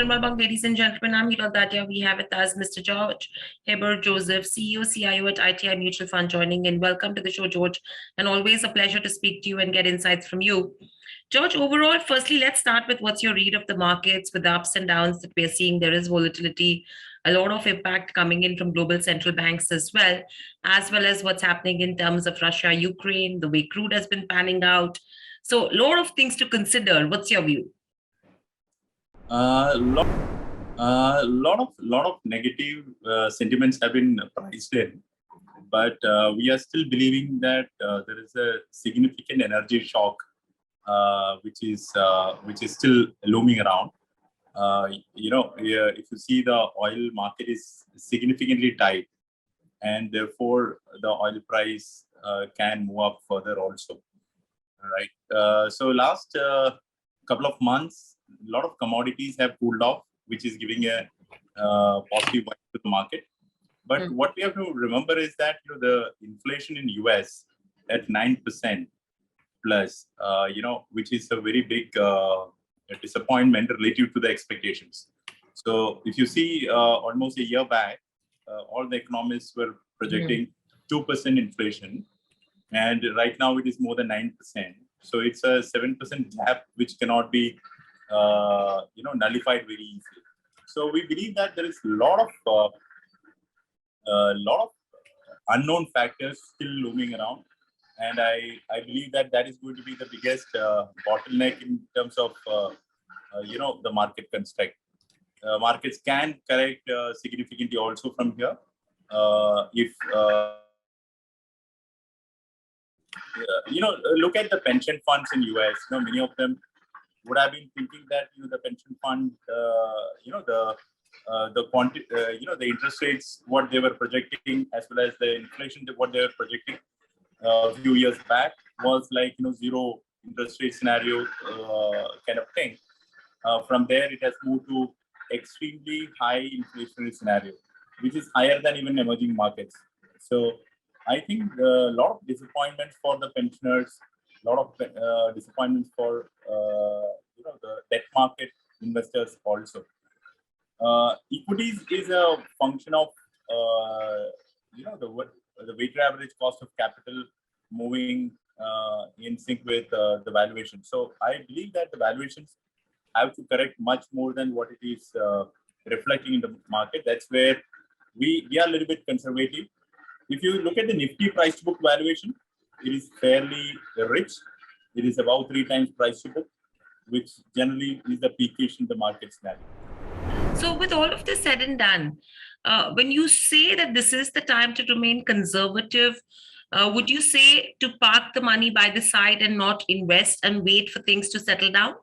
Nirmal Bang, ladies and gentlemen. I'm Hira Datia. We have with us Mr. George Heber Joseph, CEO, CIO at ITI Mutual Fund, joining in. Welcome to the show, George, and always a pleasure to speak to you and get insights from you. George, overall, firstly, let's start with what's your read of the markets with the ups and downs that we're seeing. There is volatility, a lot of impact coming in from global central banks as well as what's happening in terms of Russia, Ukraine, the way crude has been panning out. So, a lot of things to consider. What's your view? Lot of negative sentiments have been priced in, but we are still believing that there is a significant energy shock, which is still looming around. If you see, the oil market is significantly tight, and therefore the oil price can move up further also. All right. So last couple of months, a lot of commodities have cooled off, which is giving a positive vibe to the market. But what we have to remember is that the inflation in US at 9% plus, which is a very big disappointment relative to the expectations. So if you see, almost a year back, all the economists were projecting 2% inflation, and right now it is more than 9%. So it's a 7% gap, which cannot be nullified very easily. So we believe that there is a lot of unknown factors still looming around, and I believe that is going to be the biggest bottleneck in terms of the market construct. Markets can correct significantly also from here if look at the pension funds in US. Many of them would have been thinking that the pension fund, the interest rates what they were projecting, as well as the inflation what they were projecting a few years back was like zero interest rate scenario kind of thing. From there, it has moved to extremely high inflationary scenario, which is higher than even emerging markets. So I think a lot of disappointments for the pensioners, a lot of disappointments for the debt market investors also. Equities is a function of the weighted average cost of capital moving in sync with the valuation. So I believe that the valuations have to correct much more than what it is reflecting in the market. That's where we are a little bit conservative. If you look at the Nifty price to book valuation, it is fairly rich. It is about 3 times price to book, which generally is the peakish in the market scenario. So with all of this said and done, when you say that this is the time to remain conservative, would you say to park the money by the side and not invest and wait for things to settle down?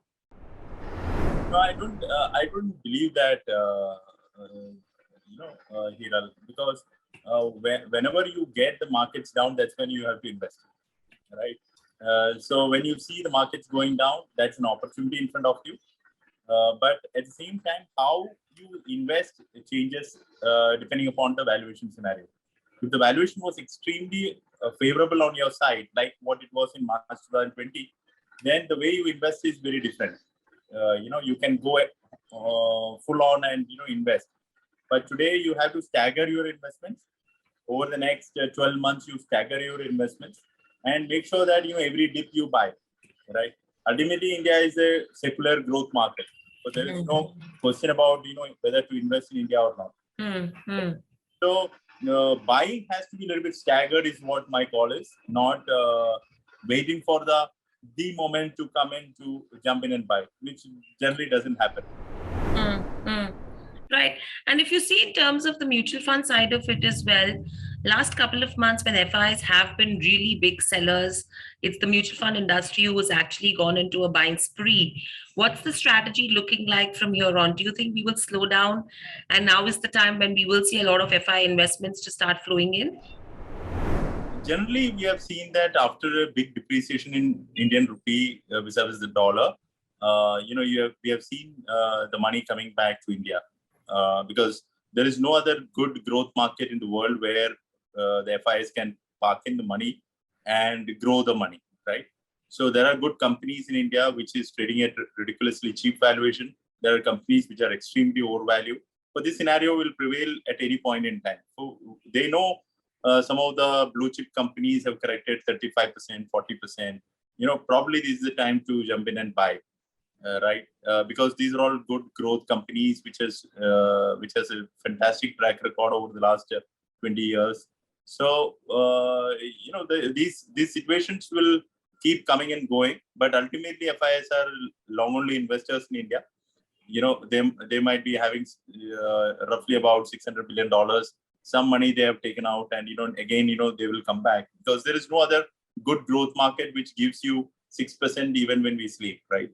No, I don't believe that, Hiral, because whenever you get the markets down, that's when you have to invest, right? So when you see the markets going down, that's an opportunity in front of you. But at the same time, how you invest changes depending upon the valuation scenario. If the valuation was extremely favorable on your side, like what it was in March 2020, then the way you invest is very different. You can go full on and invest. But today you have to stagger your investments. Over the next 12 months, you stagger your investments and make sure that every dip you buy, right? Ultimately, India is a secular growth market. So there is no question about whether to invest in India or not. So buying has to be a little bit staggered, is what my call is, not waiting for the moment to come in to jump in and buy, which generally doesn't happen. Right. And if you see in terms of the mutual fund side of it as well, last couple of months when FIs have been really big sellers, it's the mutual fund industry who has actually gone into a buying spree. What's the strategy looking like from here on? Do you think we will slow down and now is the time when we will see a lot of FI investments to start flowing in? Generally, we have seen that after a big depreciation in Indian rupee vis-a-vis the dollar, we have seen the money coming back to India because there is no other good growth market in the world where the FIs can park in the money and grow the money, right? So there are good companies in India which is trading at ridiculously cheap valuation. There are companies which are extremely overvalued. But this scenario will prevail at any point in time. So they know some of the blue chip companies have corrected 35%, 40%. Probably this is the time to jump in and buy, right? Because these are all good growth companies, which has a fantastic track record over the last 20 years. So these situations will keep coming and going, but ultimately FIs are long only investors in India. They might be having roughly about $600 billion. Some money they have taken out, and again they will come back, because there is no other good growth market which gives you 6% even when we sleep, right?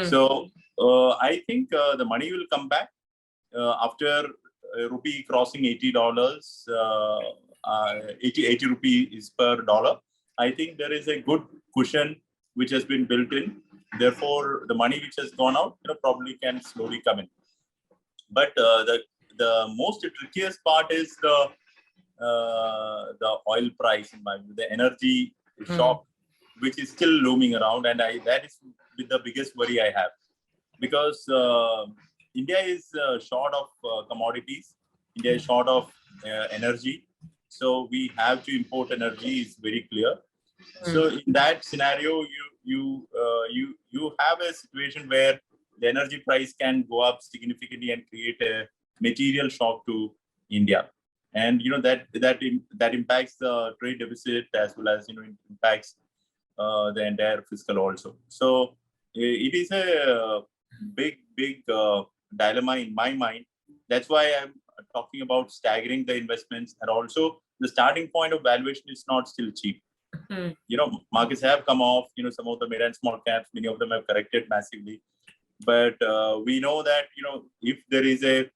So I think the money will come back after rupee crossing $80, 80 rupees per dollar. I think there is a good cushion which has been built in. Therefore, the money which has gone out, probably can slowly come in. But the most trickiest part is the oil price, in my view, the energy shock, which is still looming around, and that is the biggest worry I have, because India is short of commodities. India is short of energy, so we have to import energy. Is very clear. So in that scenario, you have a situation where the energy price can go up significantly and create a material shock to India, and that impacts the trade deficit, as well as it impacts the entire fiscal also. So it is a big dilemma in my mind. That's why I'm talking about staggering the investments, and also the starting point of valuation is not still cheap. Markets have come off. Some of the mid and small caps, many of them have corrected massively. But we know that if there is a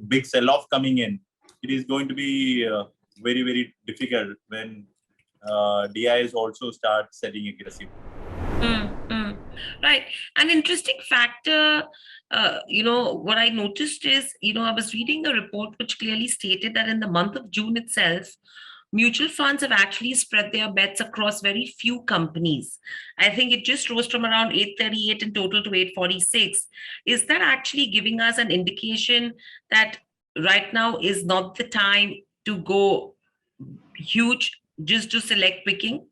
big sell-off coming in, it is going to be very, very difficult when DIs also start selling aggressively. Right. An interesting factor, what I noticed is, I was reading a report which clearly stated that in the month of June itself, mutual funds have actually spread their bets across very few companies. I think it just rose from around 838 in total to 846. Is that actually giving us an indication that right now is not the time to go huge, just to select picking?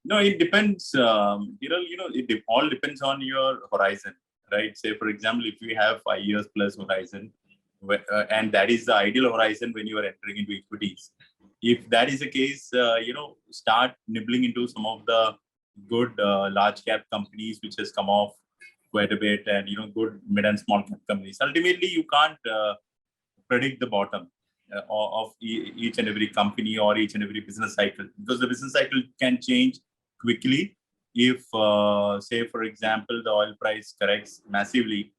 No, it depends. It all depends on your horizon, right? Say, for example, if you have 5 years plus horizon, and that is the ideal horizon when you are entering into equities. If that is the case, start nibbling into some of the good large cap companies which has come off quite a bit, and good mid and small cap companies. Ultimately, you can't predict the bottom of each and every company or each and every business cycle, because the business cycle can change quickly. If say, for example, the oil price corrects massively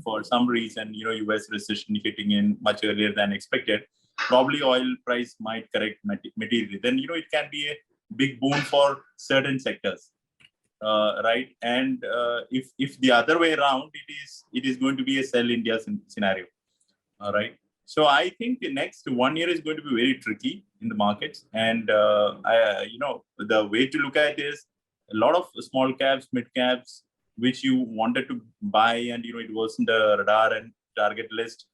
for some reason, US recession hitting in much earlier than expected, probably oil price might correct materially. Then it can be a big boon for certain sectors, right? And if the other way around, it is going to be a sell India scenario. All right. So I think the next 1 year is going to be very tricky in the markets, and the way to look at it is a lot of small caps, mid caps, which you wanted to buy, and it wasn't the radar and target list.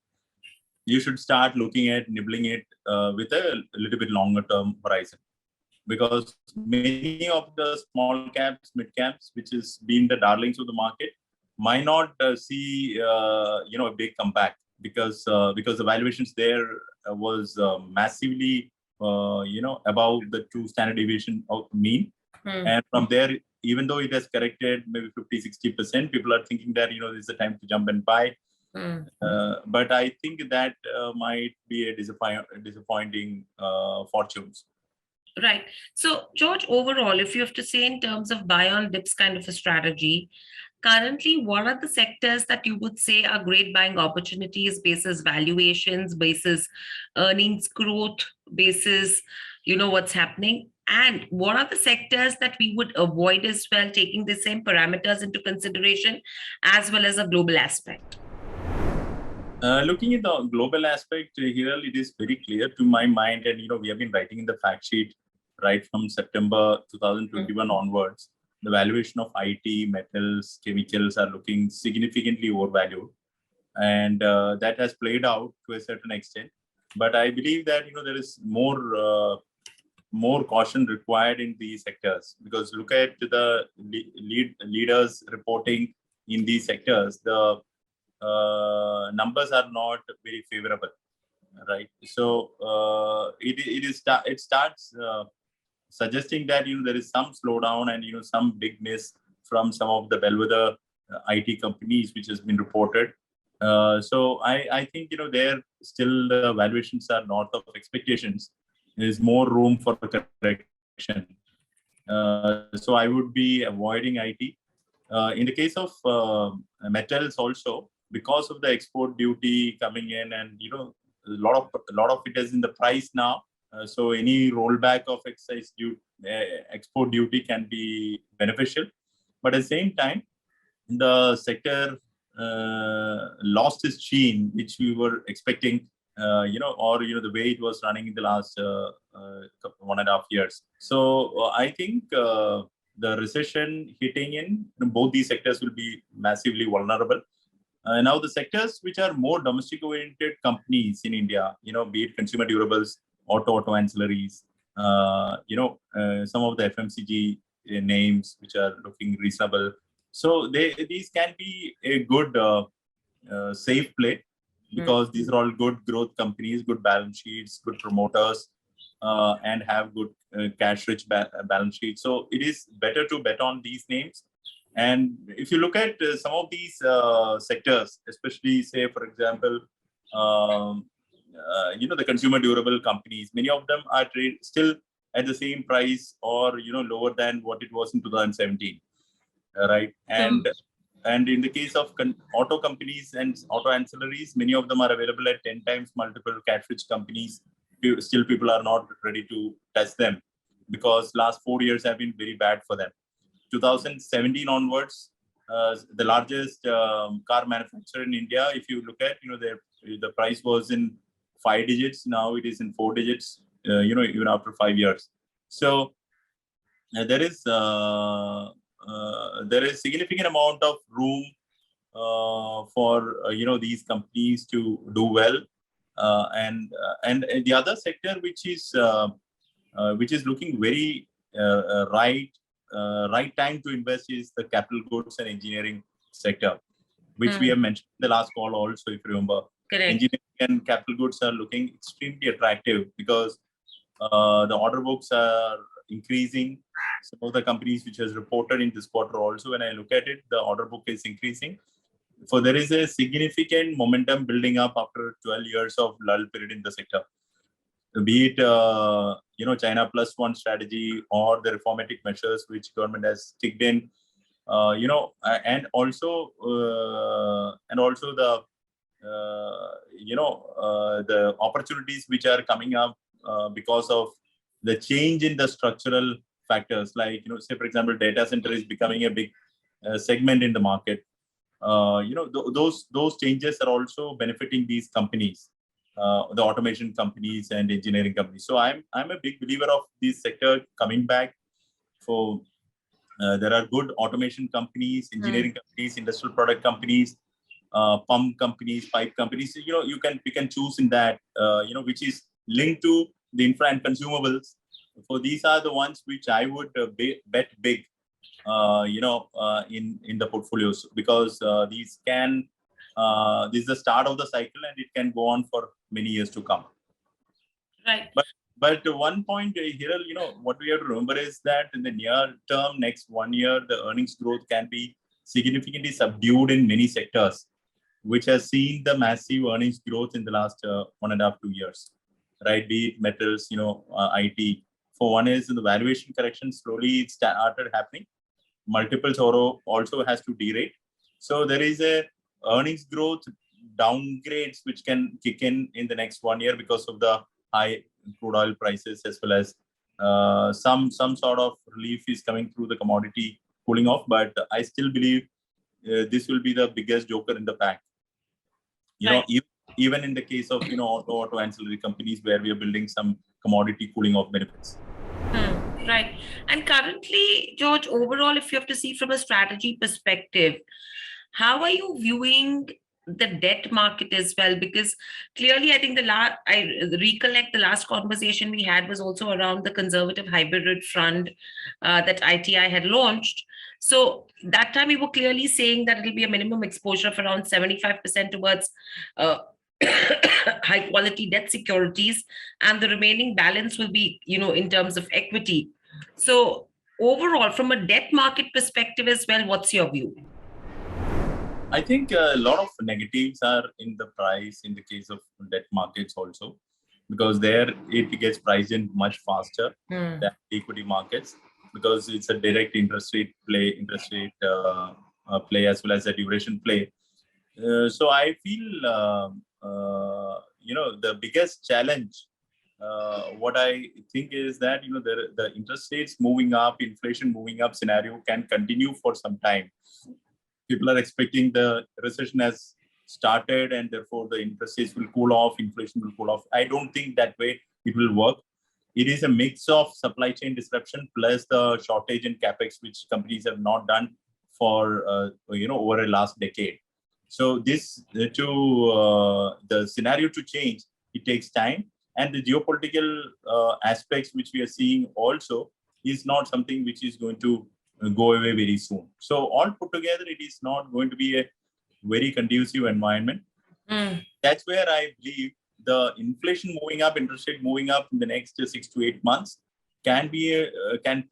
You should start looking at nibbling it with a little bit longer term horizon, because many of the small caps, mid caps, which has been the darlings of the market, might not see a big comeback, because the valuations there was massively above the 2 standard deviation of mean. And from there, even though it has corrected maybe 50-60%, people are thinking that this is the time to jump and buy. But I think that might be a disappointing fortunes. Right. So, George, overall, if you have to say in terms of buy on dips kind of a strategy, currently, what are the sectors that you would say are great buying opportunities, basis valuations, basis earnings growth, basis, what's happening? And what are the sectors that we would avoid as well, taking the same parameters into consideration, as well as a global aspect? Looking at the global aspect here, it is very clear to my mind, and we have been writing in the fact sheet right from September 2021 onwards, the valuation of IT, metals, chemicals are looking significantly overvalued, and that has played out to a certain extent. But I believe that there is more caution required in these sectors, because look at the leaders reporting in these sectors, the numbers are not very favorable, right? So it starts suggesting that there is some slowdown and some big miss from some of the bellwether IT companies which has been reported. So I think there still the valuations are north of expectations. There is more room for correction. So I would be avoiding IT. In the case of metals also, because of the export duty coming in, and a lot of it is in the price now. So any rollback of export duty can be beneficial, but at the same time, the sector lost its sheen, which we were expecting, or the way it was running in the last 1.5 years. So I think the recession hitting in both these sectors will be massively vulnerable. Now the sectors which are more domestic-oriented companies in India, be it consumer durables, auto ancillaries, some of the FMCG names which are looking reasonable. So these can be a good safe play, because these are all good growth companies, good balance sheets, good promoters, and have good cash-rich balance sheets. So it is better to bet on these names. And if you look at some of these sectors, especially say, for example, the consumer durable companies, many of them are still at the same price or lower than what it was in 2017, right? And in the case of auto companies and auto ancillaries, many of them are available at 10 times multiple cash-rich companies. Still, people are not ready to test them because last 4 years have been very bad for them. 2017 onwards, the largest car manufacturer in India, if you look at, the price was in 5 digits. Now it is in 4 digits, even after 5 years. So there is significant amount of room for these companies to do well, and the other sector which is looking very right time to invest is the capital goods and engineering sector, which we have mentioned in the last call also, if you remember. Correct. Engineering and capital goods are looking extremely attractive because the order books are increasing. Some of the companies which has reported in this quarter also, when I look at it, the order book is increasing. So there is a significant momentum building up after 12 years of lull period in the sector. Be it China plus one strategy or the reformatic measures which government has kicked in, and also the opportunities which are coming up because of the change in the structural factors, like say for example, data center is becoming a big segment in the market. Those changes are also benefiting these companies, the automation companies and engineering companies. So I'm a big believer of this sector coming back. So there are good automation companies, engineering companies, industrial product companies, pump companies, pipe companies. You can choose in that, which is linked to the infra and consumables. So these are the ones which I would bet big, in the portfolios, because this is the start of the cycle and it can go on for many years to come. Right. But one point here, what we have to remember is that in the near term, next 1 year, the earnings growth can be significantly subdued in many sectors, which has seen the massive earnings growth in the last 1.5 to 2 years, right? Be it metals, IT. For one is the valuation correction slowly started happening. Multiples also has to derate. So there is a earnings growth downgrades which can kick in the next 1 year because of the high crude oil prices, as well as some sort of relief is coming through the commodity cooling off. But I still believe this will be the biggest joker in the pack. Even in the case of auto ancillary companies where we are building some commodity cooling off benefits. Right. And currently, George, overall, if you have to see from a strategy perspective, how are you viewing the debt market as well? Because clearly, I think I recollect the last conversation we had was also around the conservative hybrid fund that ITI had launched. So that time we were clearly saying that it'll be a minimum exposure of around 75% towards uh, high quality debt securities, and the remaining balance will be, in terms of equity. So overall, from a debt market perspective as well, what's your view? I think a lot of negatives are in the price in the case of debt markets also, because there it gets priced in much faster than equity markets, because it's a direct interest rate play as well as a duration play. So I feel, the biggest challenge, what I think is that, the interest rates moving up, inflation moving up scenario can continue for some time. People are expecting the recession has started and therefore the interest rates will cool off, inflation will cool off. I don't think that way it will work. It is a mix of supply chain disruption plus the shortage in capex, which companies have not done for over the last decade. So this the scenario to change, it takes time, and the geopolitical aspects which we are seeing also is not something which is going to go away very soon. So all put together, it is not going to be a very conducive environment. That's where I believe the inflation moving up, interest rate moving up in the next 6 to 8 months can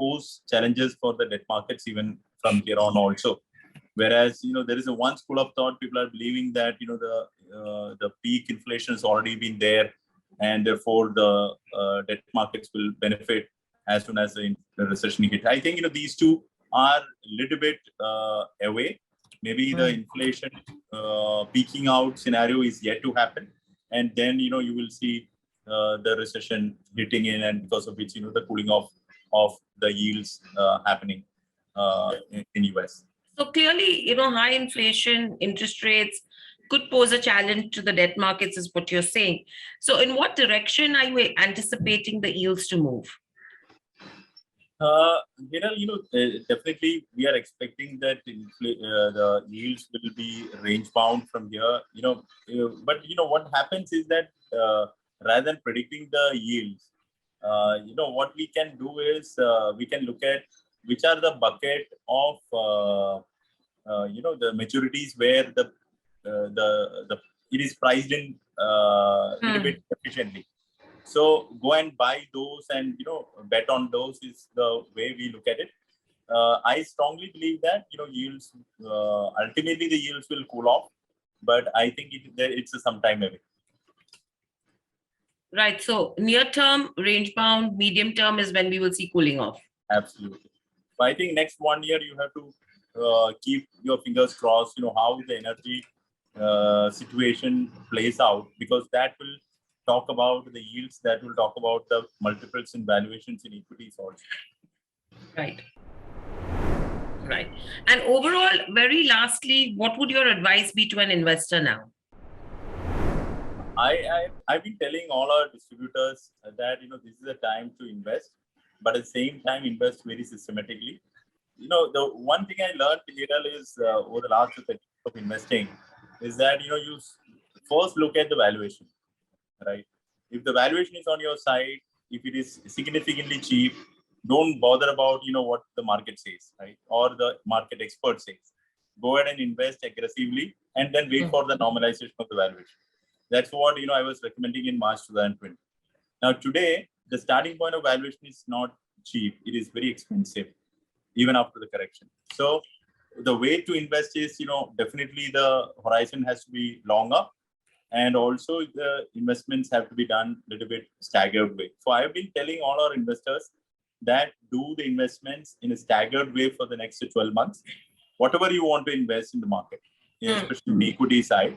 pose challenges for the debt markets even from here on also. Whereas there is a one school of thought, people are believing that the peak inflation has already been there, and therefore the debt markets will benefit as soon as the recession hit. I think these two are a little bit away. Maybe the inflation peaking out scenario is yet to happen, and then you will see the recession hitting in, and because of which the cooling off of the yields happening in US. So clearly, high inflation, interest rates could pose a challenge to the debt markets, is what you're saying. So in what direction are you anticipating the yields to move? Definitely we are expecting that the yields will be range bound from here. But what happens is that rather than predicting the yields, what we can do is we can look at which are the bucket of the maturities where the it is priced in little bit efficiently. So go and buy those and bet on those is the way we look at it. I strongly believe that yields ultimately the yields will cool off, but I think it's some time away. Right. So near term, range bound, medium term is when we will see cooling off. Absolutely. So I think next 1 year you have to keep your fingers crossed. How the energy situation plays out, because that will talk about the yields, that will talk about the multiples in valuations in equities also. Right. Right. And overall, very lastly, what would your advice be to an investor now? I've been telling all our distributors that this is a time to invest, but at the same time invest very systematically. The one thing I learned here is over the last 30 years of investing is that you first look at the valuation, right? If the valuation is on your side, if it is significantly cheap, don't bother about what the market says, right, or the market expert says. Go ahead and invest aggressively, and then wait for the normalization of the valuation. That's what I was recommending in March 2020. Now today, the starting point of valuation is not cheap; it is very expensive, even after the correction. So the way to invest is definitely the horizon has to be longer, and also the investments have to be done a little bit staggered way. So I have been telling all our investors that do the investments in a staggered way for the next 12 months. Whatever you want to invest in the market, especially the equity side,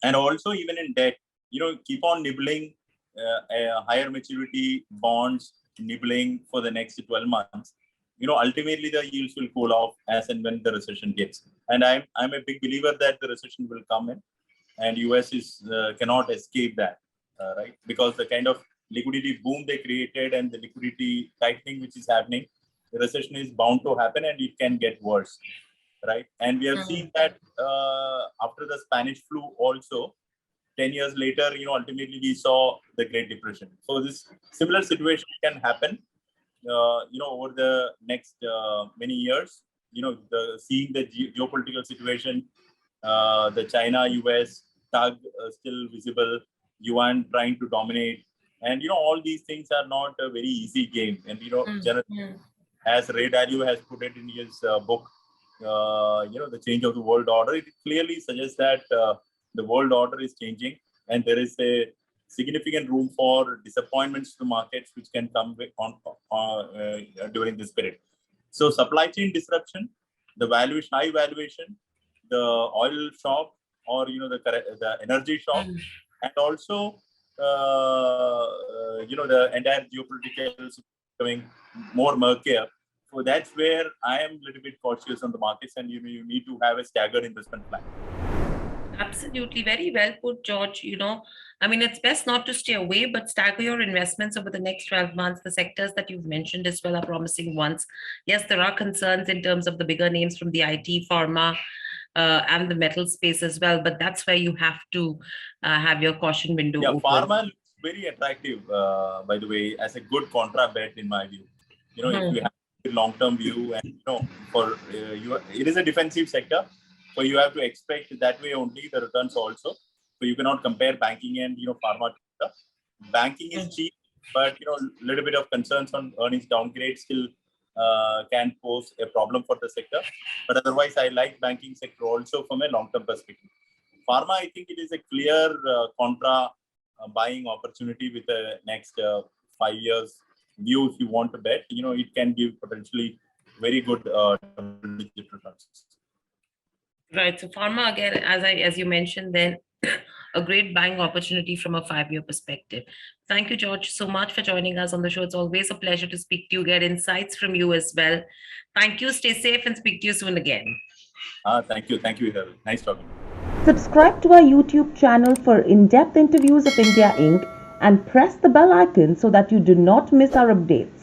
and also even in debt, keep on nibbling higher maturity bonds, nibbling for the next 12 months. Ultimately the yields will cool off as and when the recession hits. And I'm a big believer that the recession will come in, and US is cannot escape that, right? Because the kind of liquidity boom they created and the liquidity tightening which is happening, the recession is bound to happen and it can get worse, right? And we have seen that after the Spanish flu also, 10 years later, ultimately we saw the Great Depression. So this similar situation can happen, over the next many years. Seeing the geopolitical situation, the China-US tug still visible, yuan trying to dominate, and all these things are not a very easy game. And generally, as Ray Dalio has put it in his book, the change of the world order, it clearly suggests that the world order is changing, and there is a significant room for disappointments to the markets which can come during this period. So supply chain disruption, the high valuation, the oil shock, or the energy shock, and also the entire geopolitical becoming more murkier. So that's where I am a little bit cautious on the markets, and you need to have a staggered investment plan. Absolutely. Very well put, George. It's best not to stay away, but stagger your investments over the next 12 months. The sectors that you've mentioned as well are promising ones. Yes, there are concerns in terms of the bigger names from the IT, pharma, and the metal space as well. But that's where you have to have your caution window open. Pharma looks very attractive, by the way, as a good contra bet in my view. If you have a long-term view, and it is a defensive sector. So you have to expect that way only the returns also. So you cannot compare banking and pharma. Banking is cheap, but little bit of concerns on earnings downgrade still can pose a problem for the sector. But otherwise, I like banking sector also from a long-term perspective. Pharma, I think it is a clear contra buying opportunity with the next 5 years view. If you want to bet, it can give potentially very good double-digit returns. Right. So pharma, again, as you mentioned, then a great buying opportunity from a 5-year perspective. Thank you, George, so much for joining us on the show. It's always a pleasure to speak to you, get insights from you as well. Thank you. Stay safe and speak to you soon again. Thank you. Thank you, Heber. Nice talking. Subscribe to our YouTube channel for in-depth interviews of India Inc. and press the bell icon so that you do not miss our updates.